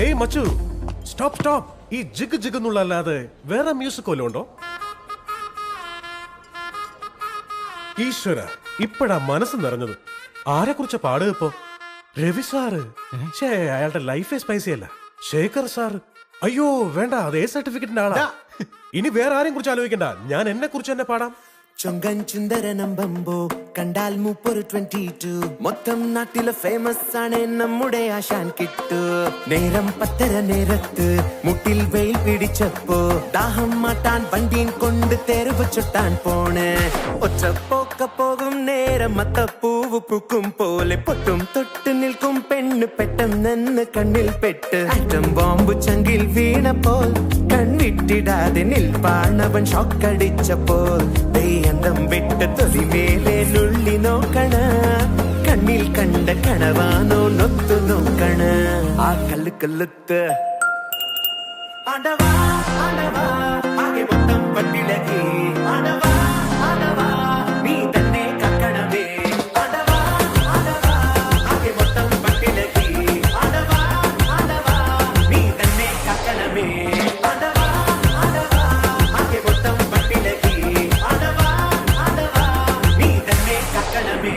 ഏയ് മച്ചു, stop stop. ഈ ജിഗ് ജിഗ് എന്നുള്ളല്ലാതെ വേറെ മ്യൂസിക് വല്ലതും ഉണ്ടോ? ഈശ്വര, ഇപ്പഴാ മനസ്സ് നിറഞ്ഞത്. ആരെ കുറിച്ച് പാടുക ഇപ്പോ? രവി സാറ്. അയാളുടെ ലൈഫേ സ്പൈസി അല്ല. ശേഖർ സാറ്. അയ്യോ വേണ്ട, അത് ഏ സർട്ടിഫിക്കറ്റിന്റെ ആളാ. ഇനി വേറെ ആരെയും കുറിച്ച് ആലോചിക്കണ്ട, ഞാൻ എന്നെ കുറിച്ച് തന്നെ പാടാം. ചൊങ്കൻ ചുന്ദരനമ്പമ്പോ കണ്ടാൽ മൂപ്പൊരു 22. മൊത്തം നാട്ടിലെ ഫേമസ് ആണ് നമ്മുടെ ആശാൻ കിട്ടു. നേരം 10:30 നേരത്ത് മുട്ടിൽ വെയിൽ പിടിച്ചപ്പോ ദാഹം മാട്ടാൻ വണ്ടിയും കൊണ്ട് തെരുവ് ചുട്ടാൻ പോണ്. ഒറ്റപ്പോക്ക പോകും നേരം മത്തപ്പൂവ് പൂക്കും പോലെ പൊട്ടും തൊട്ട് നിൽക്കും പെണ്ണ് പെട്ടെന്ന് കണ്ണിൽ പെട്ട് ആറ്റം ബോംബ് ചങ്കിൽ വീണപ്പോൾ കൺവിട്ടിടാതെ നിൽപ്പാണവൻ ഷോക്കടിച്ചപ്പോൾ അന്തം വിട്ട് തൊലി മേലെ നുള്ളി നോക്കണ. കണ്ണിൽ കണ്ട കണവാനോ നൊത്തു നോക്കണ. ആ കല്ല് കല്ലുത്ത് ആടവാ ആടവാ ആകെ മൊത്തം പട്ടിലകി. ആടവാ ആടവാ നീ തന്നെ കക്കണമേ. ആടവാ ആടവാ ആകെ മൊത്തം പട്ടിലകി. ആടവാ ആടവാ നീ തന്നെ കക്കണമേ. ആടവാ ആടവാ ആകെ മൊത്തം പട്ടിലകി. ആടവാ ആടവാ നീ തന്നെ കക്കണമേ.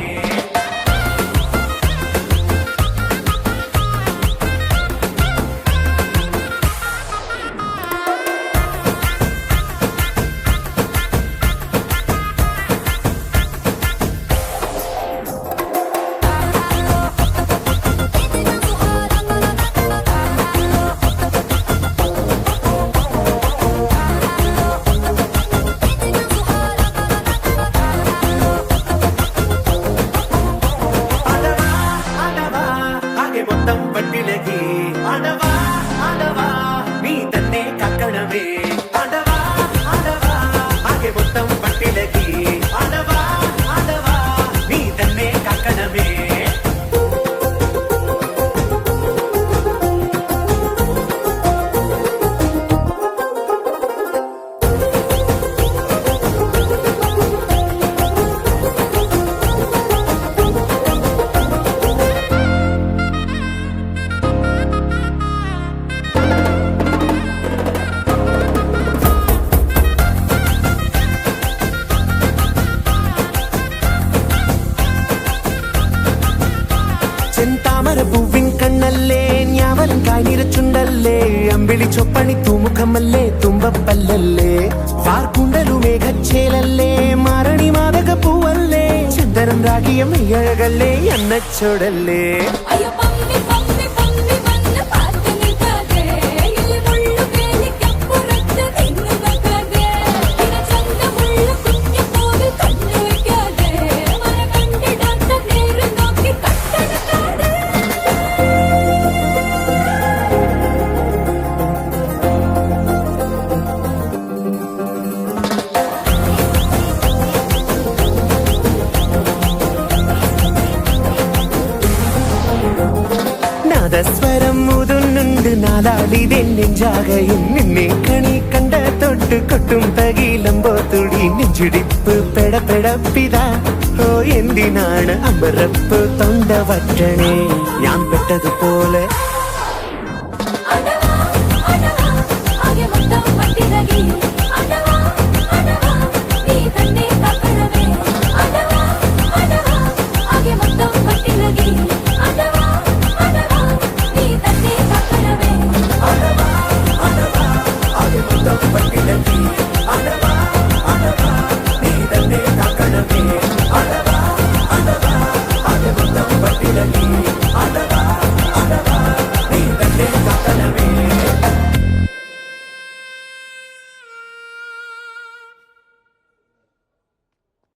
ആടവാ ആടവാ നീ തന്നെ കക്കണമേ. ആടവാ ആടവാ ആകെ മൊത്തം പട്ടിലകി. ആടവാ ആടവാ നീ തന്നെ കക്കണമേ. ചെന്താമരപ്പൂവിൻ കണ്ണല്ലേ ഞാവലും കായ്നിറച്ചുണ്ടല്ലേ. അമ്പിളി ചൊപ്പണി തൂമുഖമല്ലേ തുമ്പപ്പല്ലല്ലേ. വാർക്കുണ്ടലു മേഘച്ചേലല്ലേ മാരണി മാതക പൂവല്ലേ. ചന്ദനം രാഗിയ മെയ്യഴകല്ലേ അന്നച്ചോടല്ലേ. സ്വരം മുതുന്നുണ്ട് നാലാളിതെ നെഞ്ചാകയും. നിന്നെ കണി കണ്ട തൊട്ട് കൊട്ടും തകിലമ്പോ തുടി നെഞ്ചിടിപ്പ് പെടപ്പെടപ്പിതാ. ഓ എന്തിനാണ് അമ്പരപ്പ് തൊണ്ട വറ്റണേ. ഞാൻ പെട്ടതുപോലെ